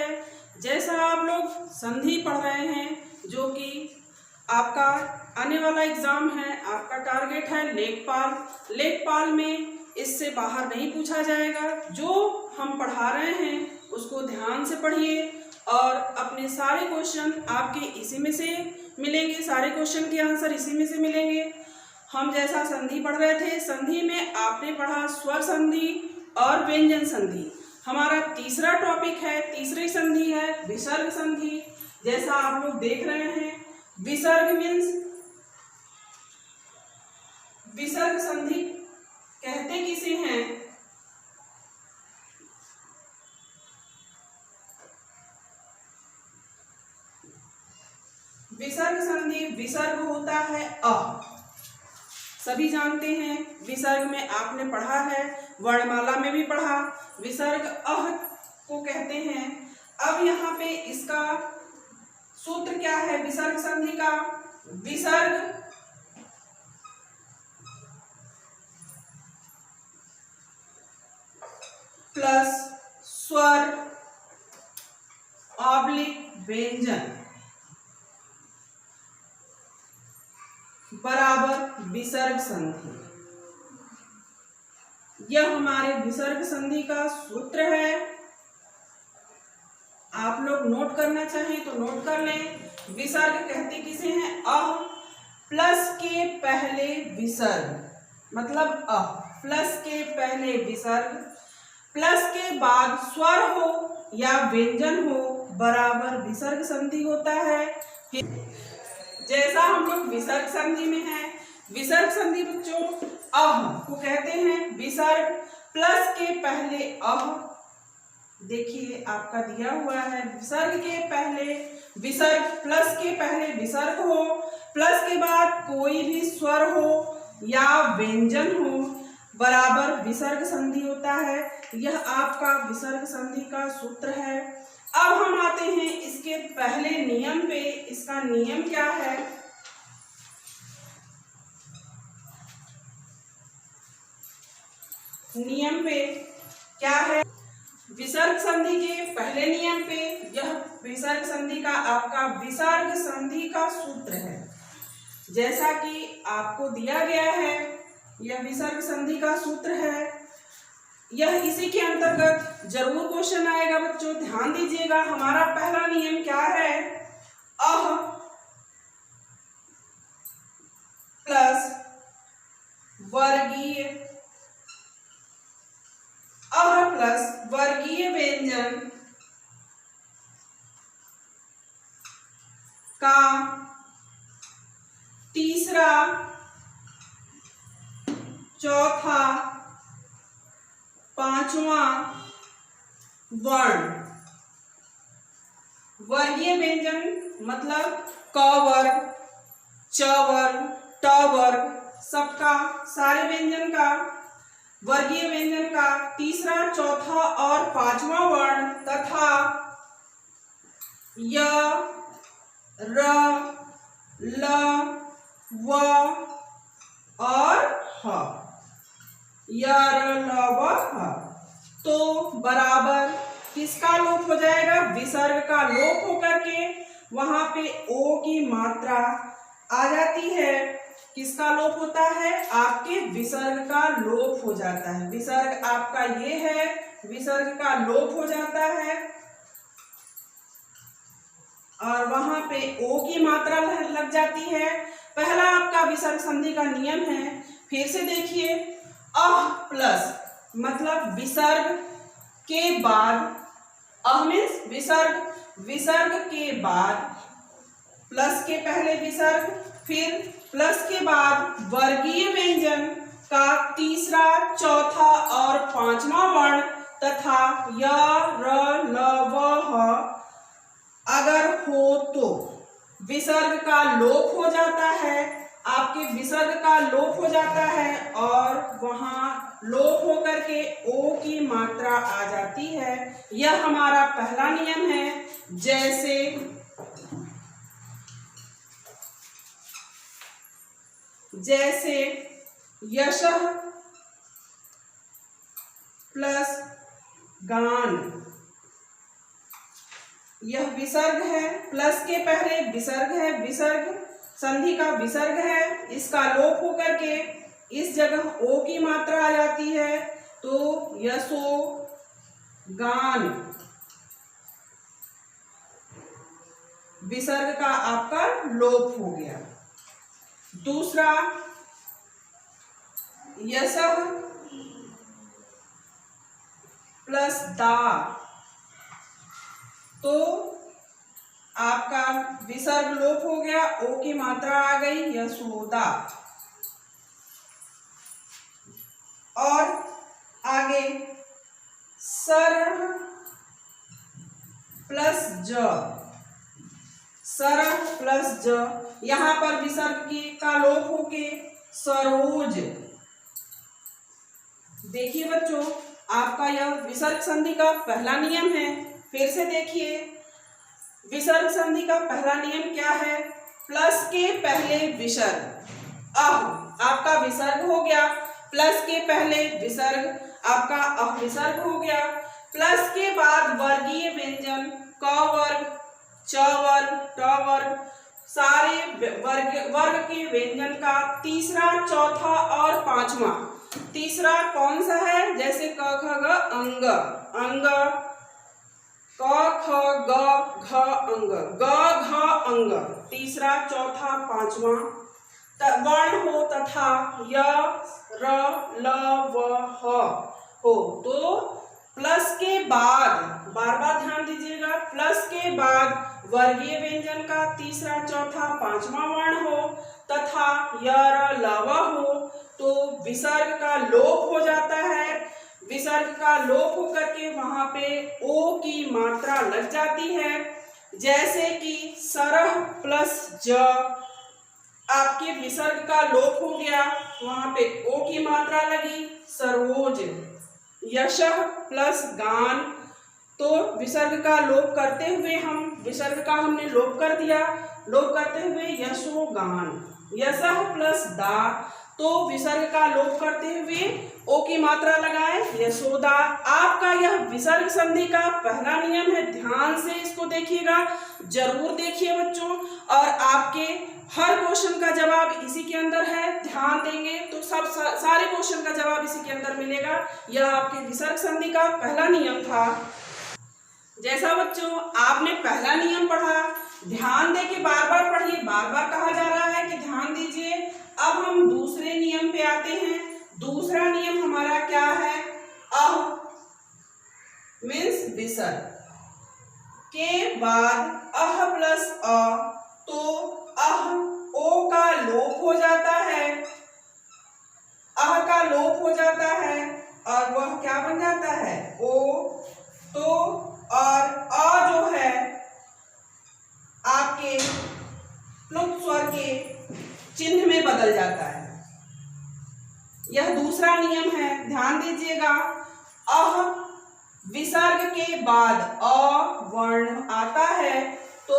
है। जैसा आप लोग संधि पढ़ रहे हैं, जो कि आपका आने वाला एग्जाम है, आपका टारगेट है लेखपाल। लेखपाल में इससे बाहर नहीं पूछा जाएगा। जो हम पढ़ा रहे हैं उसको ध्यान से पढ़िए और अपने सारे क्वेश्चन आपके इसी में से मिलेंगे, सारे क्वेश्चन के आंसर इसी में से मिलेंगे। हम जैसा संधि पढ़ रहे थे, संधि में आपने पढ़ा स्वर संधि और व्यंजन संधि। हमारा तीसरा टॉपिक है, तीसरी संधि है विसर्ग संधि। जैसा आप लोग देख रहे हैं, विसर्ग मीन्स, विसर्ग संधि कहते किसे हैं? विसर्ग संधि, विसर्ग होता है अ, सभी जानते हैं। विसर्ग में आपने पढ़ा है, वर्णमाला में भी पढ़ा, विसर्ग अह को कहते हैं। अब यहाँ पे इसका सूत्र क्या है विसर्ग संधि का? विसर्ग प्लस स्वर ऑब्लिक व्यंजन बराबर विसर्ग संधि। यह हमारे विसर्ग संधि का सूत्र है। आप लोग नोट करना चाहें तो नोट कर लें। विसर्ग कहते किसे हैं? अ प्लस के पहले विसर्ग, मतलब अ प्लस के पहले विसर्ग प्लस के बाद स्वर हो या व्यंजन हो बराबर विसर्ग संधि होता है। जैसा हम लोग विसर्ग संधि में हैं, विसर्ग संधि बच्चों अह को कहते हैं। विसर्ग प्लस के पहले अह, देखिए आपका दिया हुआ है, विसर्ग के पहले विसर्ग प्लस के पहले विसर्ग हो, प्लस के बाद कोई भी स्वर हो या व्यंजन हो बराबर विसर्ग संधि होता है। यह आपका विसर्ग संधि का सूत्र है। अब हम आते हैं इसके पहले नियम पे। इसका नियम क्या है? नियम पे क्या है? विसर्ग संधि के पहले नियम पे, यह विसर्ग संधि का आपका विसर्ग संधि का सूत्र है। जैसा कि आपको दिया गया है, यह विसर्ग संधि का सूत्र है। यह इसी के अंतर्गत जरूर क्वेश्चन आएगा बच्चों, ध्यान दीजिएगा। हमारा पहला नियम क्या है? अह प्लस वर्गीय, अह प्लस वर्गीय व्यंजन का तीसरा, चौथा, पांचवा वर्ण। वर्गीय व्यंजन मतलब क वर्ग, च वर्ग, ट वर्ग, सबका, सारे व्यंजन का, वर्गीय व्यंजन का तीसरा, चौथा और पांचवा वर्ण तथा य, र, ल, व और ह, य, र, ल, व, ह, तो बराबर किसका लोप हो जाएगा? विसर्ग का लोप होकर के वहां पे ओ की मात्रा आ जाती है। किसका लोप होता है? आपके विसर्ग का लोप हो जाता है। विसर्ग आपका ये है, विसर्ग का लोप हो जाता है और वहां पे ओ की मात्रा लग जाती है। पहला आपका विसर्ग संधि का नियम है। फिर से देखिए, अह प्लस मतलब विसर्ग के बाद, अह मीन्स विसर्ग, विसर्ग के बाद प्लस के पहले विसर्ग, फिर प्लस के बाद वर्गीय व्यंजन का तीसरा, चौथा और पांचवा वर्ण तथा य, र, ल, व, ह अगर हो तो विसर्ग का लोप हो जाता है। आपके विसर्ग का लोप हो जाता है और वहां लोप होकर के ओ की मात्रा आ जाती है। यह हमारा पहला नियम है। जैसे यशः प्लस गान, यह विसर्ग है, प्लस के पहले विसर्ग है, विसर्ग संधि का विसर्ग है, इसका लोप होकर के इस जगह ओ की मात्रा आ जाती है, तो यशो गान विसर्ग का आपका लोप हो गया। दूसरा यशः प्लस दा, तो आपका विसर्ग लोप हो गया, ओ की मात्रा आ गई, यशोदा। और आगे सर प्लस ज, सर प्लस ज, यहां पर विसर्ग की का लोप होके सरोज। देखिए बच्चों, आपका यह विसर्ग संधि का पहला नियम है। फिर से देखिए, विसर्ग संधि का पहला नियम क्या है? प्लस के पहले विसर्ग। आपका विसर्ग हो गया, प्लस के पहले विसर्ग आपका विसर्ग हो गया। प्लस के बाद वर्गीय व्यंजन क वर्ग, च वर्ग, ट वर्ग, सारे वर्ग के व्यंजन का तीसरा, चौथा और पांचवा। तीसरा कौन सा है? जैसे क ख ग अंग, अंग, क ख ग घ अंग, ग घ अंग, तीसरा, चौथा, पांचवा। वर्ण हो तथा य र ल व ह हो, तो प्लस के बाद, बार बार ध्यान दीजिएगा, प्लस के बाद वर्गीय व्यंजन का तीसरा, चौथा, पांचवा वर्ण हो तथा य र ल व हो, तो विसर्ग का लोप हो जाता है। विसर्ग का लोप होकर के वहां पे ओ की मात्रा लग जाती है। जैसे कि सरह प्लस ज, आपके विसर्ग का लोप हो गया, वहां पे ओ की मात्रा लगी, सरोज। यशः प्लस गान, तो विसर्ग का लोप करते हुए विसर्ग का हमने लोप कर दिया, लोप करते हुए यशो गान। यशः प्लस दा, तो विसर्ग का लोप करते हुए ओ की मात्रा लगाए, यशोदा। आपका यह विसर्ग संधि का पहला नियम है, ध्यान से इसको देखिएगा, जरूर देखिए बच्चों। और आपके हर क्वेश्चन का जवाब इसी के अंदर है, ध्यान देंगे तो सारे क्वेश्चन का जवाब इसी के अंदर मिलेगा। यह आपके विसर्ग संधि का पहला नियम था। जैसा बच्चों आपने पहला नियम पढ़ा, ध्यान दे के बार बार पढ़िए, बार बार कहा जा रहा है कि ध्यान दीजिए। अब हम दूसरे नियम पे आते हैं। दूसरा नियम हमारा क्या है? मीन्स विसर्ग के बाद प्लस तो ओ का लोप हो जाता है, का लोप हो जाता है और वह क्या बन जाता है? ओ। तो और जो है आपके प्लुत स्वर के चिन्ह में बदल जाता है। यह दूसरा नियम है, ध्यान दीजिएगा। विसर्ग के बाद अ वर्ण आता है, तो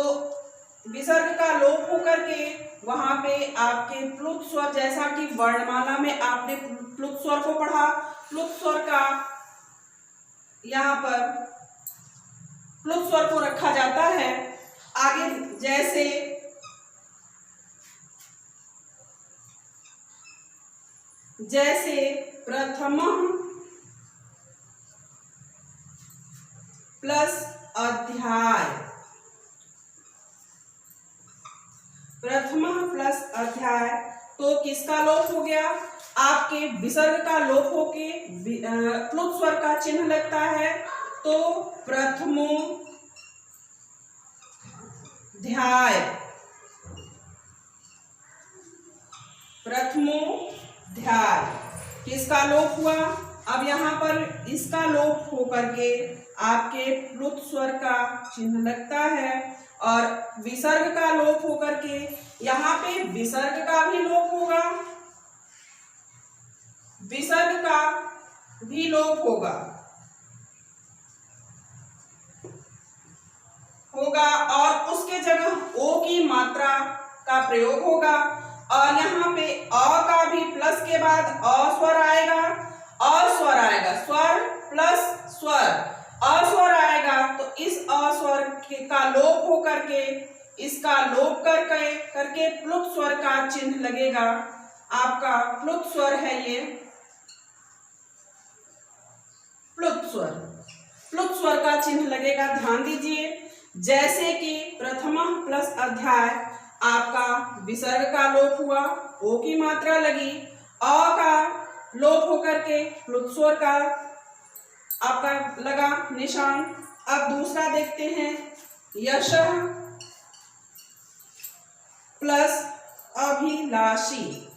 विसर्ग का लोप होकर के वहां पे आपके प्लुत स्वर, जैसा कि वर्णमाला में आपने प्लुत स्वर को पढ़ा, प्लुत स्वर का यहाँ पर प्लुत स्वर को रखा जाता है। आगे जैसे प्रथमः प्लस अध्याय, प्रथमः प्लस अध्याय, तो किसका लोप हो गया? आपके विसर्ग का लोप होके प्लुत स्वर का चिन्ह लगता है, तो प्रथमोध्याय, प्रथमोध्याय किसका लोप हुआ? अब यहाँ पर इसका लोप होकर के आपके प्लुत स्वर का चिन्ह लगता है और विसर्ग का लोप होकर के यहाँ पे विसर्ग का भी लोप होगा, विसर्ग का भी लोप होगा और उसके जगह ओ की मात्रा का प्रयोग होगा। और यहाँ पे अ का भी प्लस के बाद अ स्वर आएगा, स्वर प्लस स्वर, अस्वर आएगा तो इस अस्वर का लोप होकर के इसका लोप करके प्लुत स्वर का चिन्ह लगेगा। आपका प्लुत स्वर है ये प्लुत स्वर। प्लुत स्वर का चिन्ह लगेगा। ध्यान दीजिए, जैसे कि प्रथम प्लस अध्याय आपका विसर्ग का लोप हुआ, ओ की मात्रा लगी, अ का लोप होकर के प्लुत स्वर का आपका लगा निशान। अब दूसरा देखते हैं, यशः प्लस अभिलाषी।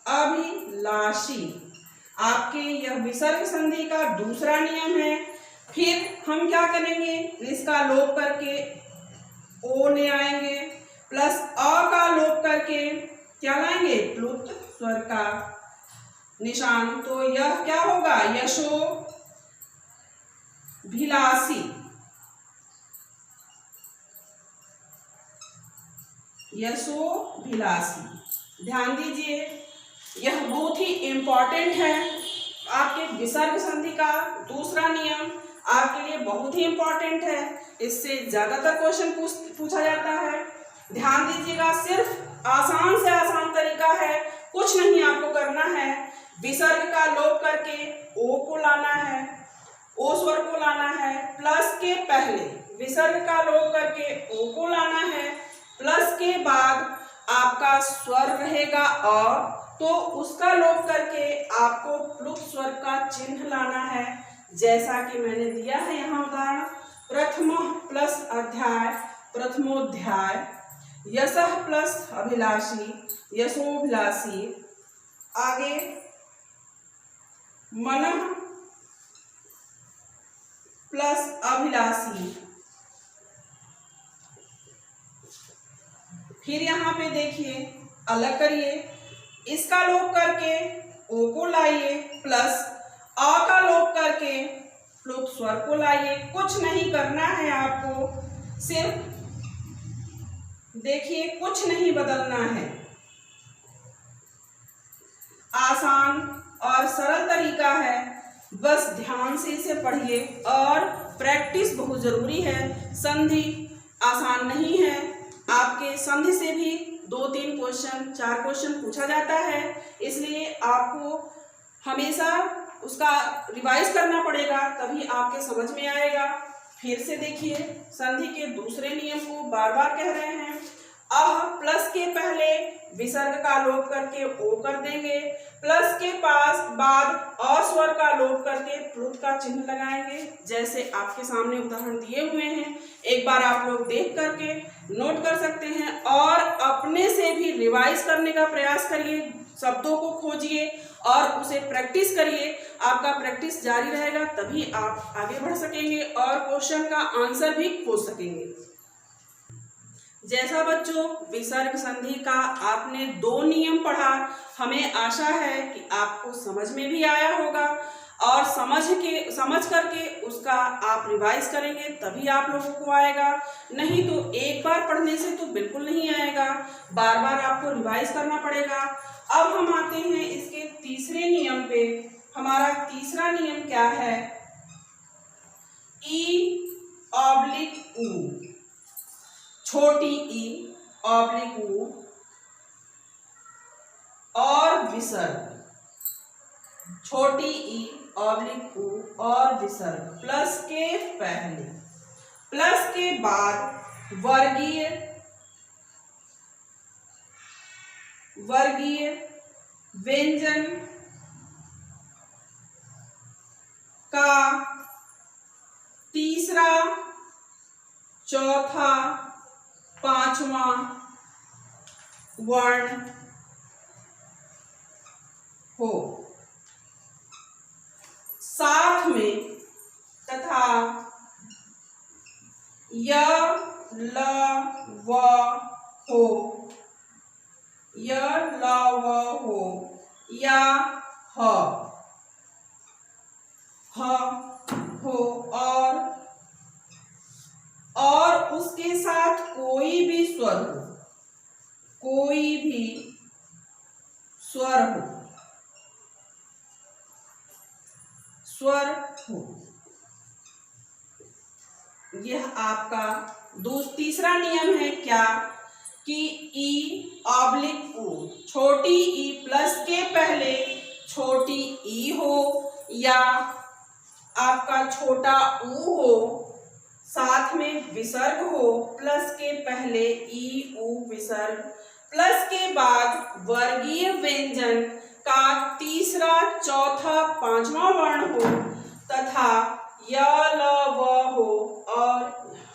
अभिलाषी आपके यह विसर्ग संधि का दूसरा नियम है। फिर हम क्या करेंगे, इसका लोप करके ओ ले आएंगे, प्लस अ का लोप करके क्या लाएंगे, प्लुत स्वर का निशान। तो यह क्या होगा, यशो भिलासी। यशो भिलासी। ध्यान दीजिए, यह बहुत ही इंपॉर्टेंट है। आपके विसर्ग संधि का दूसरा नियम आपके लिए बहुत ही इंपॉर्टेंट है। इससे ज्यादातर क्वेश्चन पूछा जाता है। ध्यान दीजिएगा, सिर्फ आसान से आसान तरीका है, कुछ नहीं आपको करना है। विसर्ग का लोप करके ओ को लाना है, ओ स्वर को लाना है, प्लस के पहले विसर्ग का लोप करके ओ को लाना है, प्लस के बाद आपका स्वर रहेगा अ, तो उसका लोप करके आपको प्लुत स्वर का चिन्ह लाना है। जैसा कि मैंने दिया है यहाँ उदाहरण, प्रथम प्लस अध्याय प्रथमोध्याय, यशः प्लस अभिलाषी यशोभिलाषी। आगे मनः प्लस अभिलाषी। फिर यहाँ पे देखिए, अलग करिए, इसका लोप करके ओ को लाइए, प्लस आ का लोप करके प्लुत स्वर को लाइए। कुछ नहीं करना है आपको, सिर्फ देखिए, कुछ नहीं बदलना है। आसान और सरल तरीका है, बस ध्यान से इसे पढ़िए और प्रैक्टिस बहुत जरूरी है। संधि आसान नहीं है, आपके संधि से भी 2-3 क्वेश्चन 4 क्वेश्चन पूछा जाता है, इसलिए आपको हमेशा उसका रिवाइज करना पड़ेगा, तभी आपके समझ में आएगा। फिर से देखिए, संधि के दूसरे नियम को बार बार कह रहे हैं। अह प्लस के पहले विसर्ग का लोप करके ओ कर देंगे, प्लस के पास बाद अ स्वर का लोप करके प्लुत का चिन्ह लगाएंगे, जैसे आपके सामने उदाहरण दिए हुए हैं। एक बार आप लोग देख करके नोट कर सकते हैं और अपने से भी रिवाइज करने का प्रयास करिए, शब्दों को खोजिए और उसे प्रैक्टिस करिए। आपका प्रैक्टिस जारी रहेगा, तभी आप आगे बढ़ सकेंगे और क्वेश्चन का आंसर भी खोज सकेंगे। जैसा बच्चों, विसर्ग संधि का आपने 2 नियम पढ़ा, हमें आशा है कि आपको समझ में भी आया होगा और समझ करके उसका आप रिवाइज करेंगे, तभी आप लोगों को आएगा। नहीं तो एक बार पढ़ने से तो बिल्कुल नहीं आएगा, बार बार आपको रिवाइज करना पड़ेगा। अब हम आते हैं इसके तीसरे नियम पे। हमारा तीसरा नियम क्या है, ई/उ, छोटी ई ऑब्लिक ऊ और विसर्ग, छोटी ई ऑब्लिक ऊ और विसर्ग, प्लस के पहले प्लस के बाद वर्गीय व्यंजन का तीसरा, चौथा, पांचवा वर्ण हो, साथ में तथा य ल व हो, य ल व हो या ह हो और उसके साथ कोई भी स्वर हो, कोई भी स्वर हो, यह आपका तीसरा नियम है क्या कि ई ऑब्लिक ऊ, छोटी ई प्लस के पहले छोटी ई हो या आपका छोटा ऊ हो, साथ में विसर्ग हो, प्लस के पहले ई ऊ विसर्ग, प्लस के बाद वर्गीय व्यंजन का तीसरा चौथा पांचवा वर्ण हो तथा य ल व हो और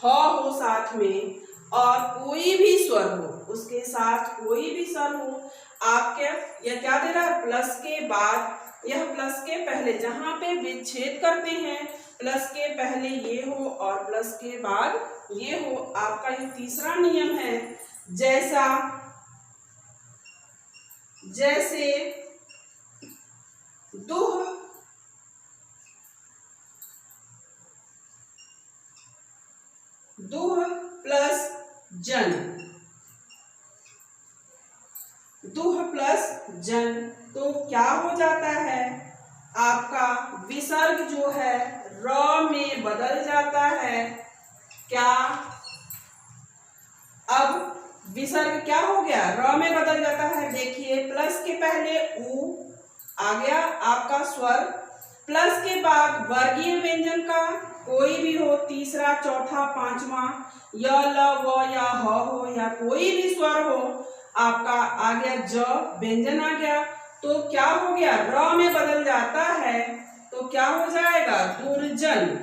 ह हो साथ में, और कोई भी स्वर हो, उसके साथ कोई भी स्वर हो। आपके यह क्या दे रहा है, प्लस के बाद, यह प्लस के पहले जहां पे विच्छेद करते हैं प्लस के पहले ये हो और प्लस के बाद ये हो। आपका ये तीसरा नियम है। जैसे दुह प्लस जन, दुह प्लस जन, तो क्या हो जाता है, आपका विसर्ग जो है र में बदल जाता है। क्या अब विसर्ग क्या हो गया, र में बदल जाता है। देखिए प्लस के पहले ऊ आ गया आपका स्वर, प्लस के बाद वर्गीय व्यंजन का कोई भी हो, तीसरा चौथा पांचवा, य ल व या ह हो या कोई भी स्वर हो, आपका आ गया ज, व्यंजन आ गया, तो क्या हो गया, र में बदल जाता है, तो क्या हो जाएगा, दुर्जन।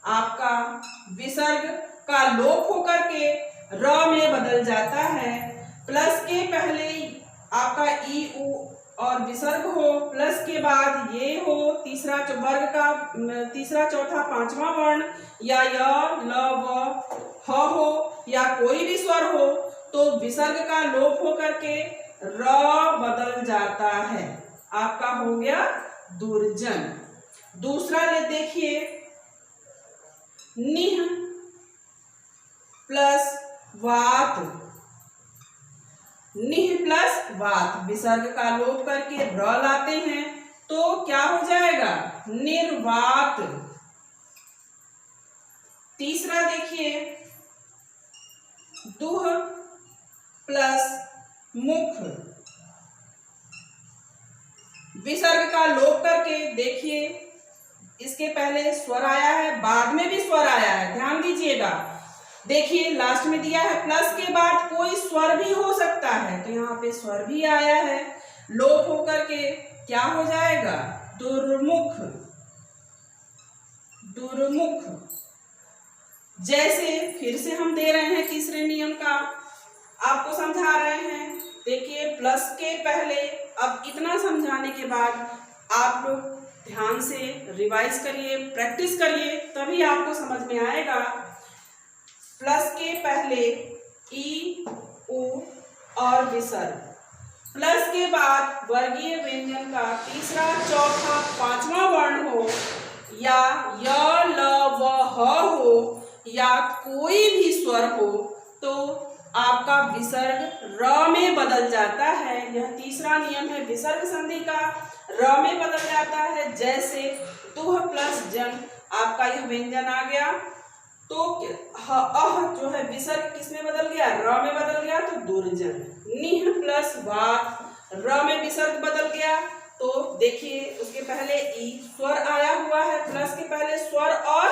आपका विसर्ग का लोप होकर के र में बदल जाता है। प्लस के पहले आपका ई उ और विसर्ग हो, प्लस के बाद ये हो, तीसरा वर्ग का तीसरा चौथा पांचवा वर्ण, या य ल व ह हो या कोई भी स्वर हो, तो विसर्ग का लोप होकर के र बदल जाता है। आपका हो गया दुर्जन। दूसरा ले देखिए, निह प्लस वात, निह प्लस वात, विसर्ग का लोप करके र लाते हैं तो क्या हो जाएगा, निर्वात। तीसरा देखिए, दुह प्लस मुख, विसर्ग का लोप करके, देखिए इसके पहले स्वर आया है, बाद में भी स्वर आया है, ध्यान दीजिएगा। देखिए लास्ट में दिया है प्लस के बाद कोई स्वर भी हो सकता है, तो यहाँ पे स्वर भी आया है, लोप होकर के क्या हो जाएगा, दुर्मुख, दुर्मुख। जैसे फिर से हम दे रहे हैं तीसरे नियम का, आपको समझा रहे हैं। देखिए प्लस के पहले, अब इतना समझाने के बाद आप लोग ध्यान से रिवाइज करिए, प्रैक्टिस करिए, तभी आपको समझ में आएगा। प्लस के पहले ई उ और विसर्ग, प्लस के बाद वर्गीय व्यंजन का तीसरा चौथा पांचवा वर्ण हो, या य ल व ह हो या कोई भी स्वर हो, तो आपका विसर्ग र में बदल जाता है। यह तीसरा नियम है विसर्ग संधि का, र में बदल जाता है। जैसे तुह प्लस जन, आपका यह व्यंजन आ गया, तो अह जो है विसर्ग किस में बदल गया, र में बदल गया, तो दुर्जन। निह प्लस वात, र में विसर्ग बदल गया, तो देखिए उसके पहले ई स्वर आया हुआ है, प्लस के पहले स्वर और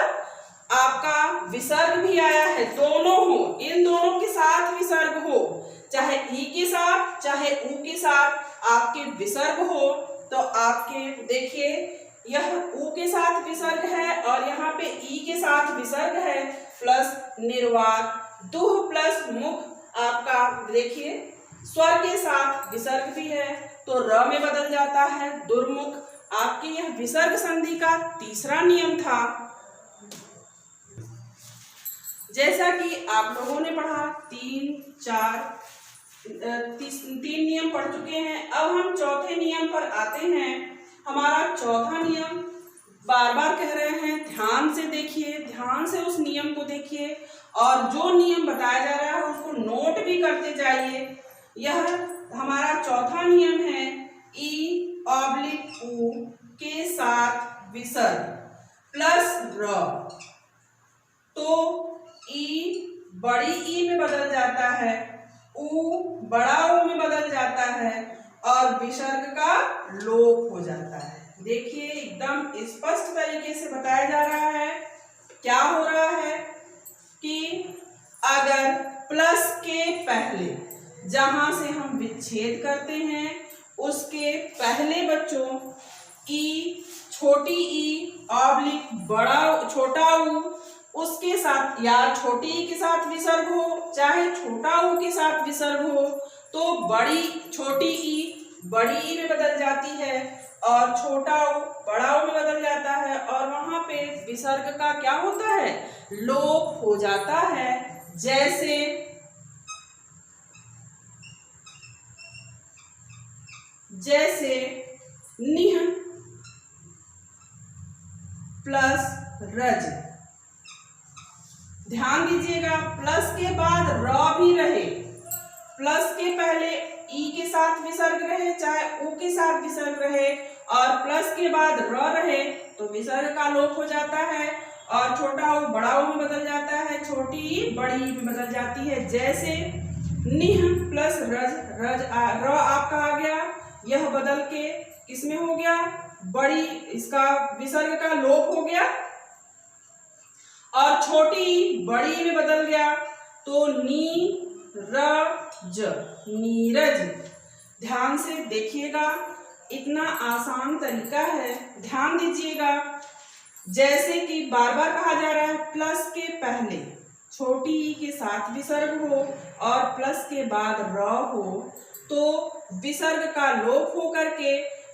आपका विसर्ग भी आया है, दोनों हो, इन दोनों के साथ विसर्ग हो, चाहे ई के साथ चाहे ऊ के साथ आपके विसर्ग हो, तो आपके देखिए यह ऊ के साथ विसर्ग है और यहाँ पे ई के साथ विसर्ग है, प्लस निर्वात। दुह प्लस मुख, आपका देखिए स्वर के साथ विसर्ग भी है, तो र में बदल जाता है, दुर्मुख। आपके यह विसर्ग संधि का तीसरा नियम था। जैसा कि आप लोगों ने पढ़ा, तीन नियम पढ़ चुके हैं। अब हम चौथे नियम पर आते हैं। हमारा चौथा नियम, बार बार कह रहे हैं ध्यान से देखिए, ध्यान से उस नियम को देखिए और जो नियम बताया जा रहा है उसको नोट भी करते जाइए। यह हमारा चौथा नियम है, ई ऑब्लिक ऊ के साथ विसर्ग प्लस र। बड़ी ई में बदल जाता है, ऊ बड़ा ऊ में बदल जाता है और विसर्ग का लोप हो जाता है। देखिए एकदम स्पष्ट तरीके से बताया जा रहा है। क्या हो रहा है कि अगर प्लस के पहले जहां से हम विच्छेद करते हैं उसके पहले बच्चों ई, छोटी ई ऑब्लिक बड़ा छोटा ऊ, उसके साथ या छोटी ई के साथ विसर्ग हो चाहे छोटा ऊ के साथ विसर्ग हो तो बड़ी छोटी ई बड़ी ई में बदल जाती है और छोटा ऊ बड़ा ऊ में बदल जाता है और वहां पे विसर्ग का क्या होता है, लोप हो जाता है। जैसे निह प्लस रज। ध्यान दीजिएगा प्लस के बाद र भी रहे, प्लस के पहले ई के साथ विसर्ग रहे चाहे ऊ के साथ विसर्ग रहे और प्लस के बाद र रहे तो विसर्ग का लोप हो जाता है और छोटा ऊ बड़ा ऊ में बदल जाता है, छोटी ई बड़ी ई में बदल जाती है। जैसे निह प्लस रज, र आपका आ गया, यह बदल के किसमें हो गया, बड़ी, इसका विसर्ग का लोप हो गया और छोटी बड़ी में बदल गया तो नीरज, नीरज। ध्यान से देखिएगा इतना आसान तरीका है, ध्यान दीजिएगा। जैसे कि बार बार कहा जा रहा है प्लस के पहले छोटी ई के साथ विसर्ग हो और प्लस के बाद र हो तो विसर्ग का लोप हो करके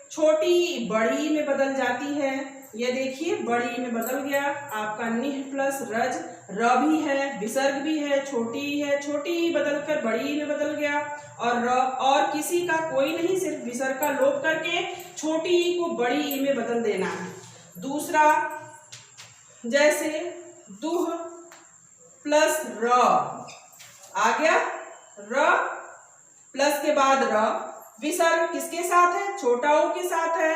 छोटी बड़ी में बदल जाती है। ये देखिए बड़ी में बदल गया आपका निह प्लस रज, र भी है विसर्ग भी है, छोटी है, छोटी बदल कर बड़ी में बदल गया और र और किसी का कोई नहीं, सिर्फ विसर्ग का लोप करके छोटी ई को बड़ी ई में बदल देना है। दूसरा जैसे दुह प्लस र आ गया, र प्लस के बाद र, विसर्ग किसके साथ है, छोटा ऊ के साथ है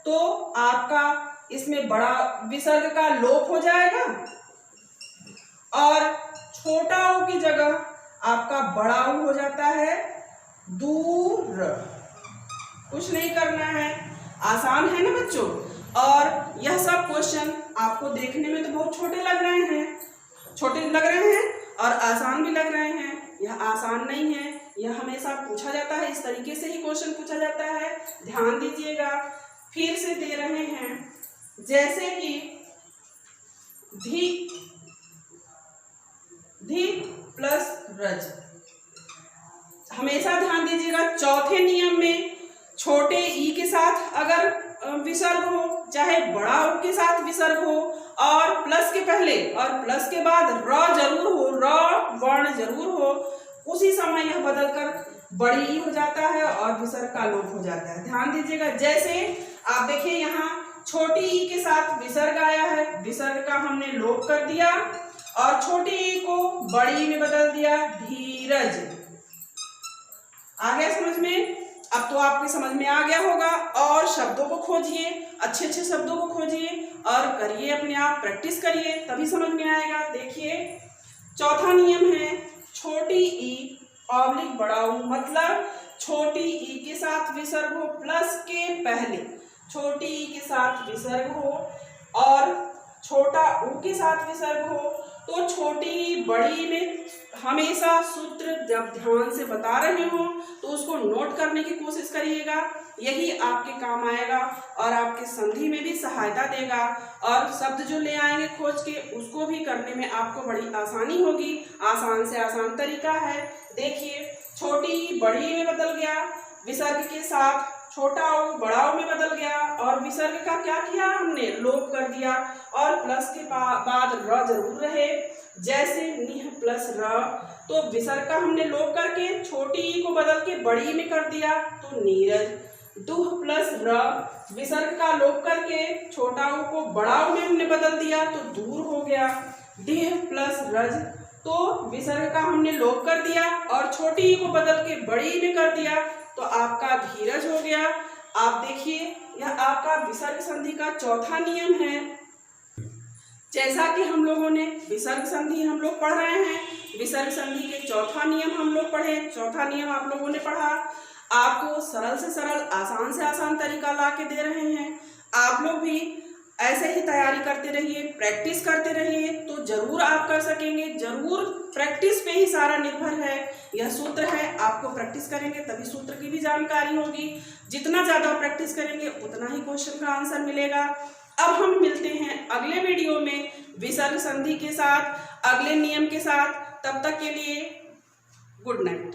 तो आपका इसमें बड़ा विसर्ग का लोप हो जाएगा और छोटा ऊ की जगह आपका बड़ा ऊ हो जाता है दूर। कुछ नहीं करना है, आसान है ना बच्चों। और यह सब क्वेश्चन आपको देखने में तो बहुत छोटे लग रहे हैं और आसान भी लग रहे हैं। यह आसान नहीं है, यह हमेशा पूछा जाता है, इस तरीके से ही क्वेश्चन पूछा जाता है। ध्यान दीजिएगा, फिर से दे रहे हैं। जैसे कि धी प्लस रज, हमेशा ध्यान दीजिएगा चौथे नियम में छोटे ई के साथ अगर विसर्ग हो चाहे बड़ा ऊ के साथ विसर्ग हो और प्लस के पहले और प्लस के बाद र जरूर हो, र वर्ण जरूर हो, उसी समय यह बदलकर बड़ी ई हो जाता है और विसर्ग का लोप हो जाता है। ध्यान दीजिएगा, जैसे आप देखिए यहाँ छोटी ई के साथ विसर्ग आया है, विसर्ग का हमने लोप कर दिया और छोटी ई को बड़ी में बदल दिया धीरज। आ गया समझ में? अब तो आपके समझ में आ गया होगा। और शब्दों को खोजिए, अच्छे अच्छे शब्दों को खोजिए और करिए, अपने आप प्रैक्टिस करिए, तभी समझ में आएगा। देखिए चौथा नियम है छोटी ई ऑब्लिक बड़ा ऊ, मतलब छोटी ई के साथ विसर्ग हो, प्लस के पहले छोटी ई के साथ विसर्ग हो और छोटा ऊ के साथ विसर्ग हो तो छोटी बड़ी में हमेशा सूत्र जब ध्यान से बता रहे हो तो उसको नोट करने की कोशिश करिएगा, यही आपके काम आएगा और आपके संधि में भी सहायता देगा और शब्द जो ले आएंगे खोज के उसको भी करने में आपको बड़ी आसानी होगी। आसान से आसान तरीका है। देखिए छोटी बड़ी में बदल गया, विसर्ग के साथ छोटा ऊ बड़ा ऊ में बदल गया और विसर्ग का क्या किया हमने, लोप कर दिया और प्लस के बाद र जरूर रहे। जैसे निह प्लस र, तो विसर्ग का हमने लोप करके छोटी ई को बदल के बड़ी में कर दिया तो नीरज। दुह प्लस र, विसर्ग का लोप करके छोटा ऊ को बड़ा ऊ में हमने बदल दिया तो दूर हो गया। डिह प्लस रज, तो विसर्ग का हमने लोप कर दिया और छोटी ई को बदल के बड़ी में कर दिया तो आपका धीरज हो गया। आप देखिए यह आपका विसर्ग संधि का चौथा नियम है। जैसा कि हम लोगों ने विसर्ग संधि हम लोग पढ़ रहे हैं, विसर्ग संधि के चौथा नियम हम लोग पढ़े। चौथा नियम आप लोगों ने पढ़ा। आपको सरल से सरल, आसान से आसान तरीका ला के दे रहे हैं। आप लोग भी ऐसे ही तैयारी करते रहिए, प्रैक्टिस करते रहिए, तो जरूर आप कर सकेंगे। जरूर प्रैक्टिस पे ही सारा निर्भर है। यह सूत्र है, आपको प्रैक्टिस करेंगे तभी सूत्र की भी जानकारी होगी। जितना ज़्यादा प्रैक्टिस करेंगे उतना ही क्वेश्चन का आंसर मिलेगा। अब हम मिलते हैं अगले वीडियो में विसर्ग संधि के साथ, अगले नियम के साथ। तब तक के लिए गुड नाइट।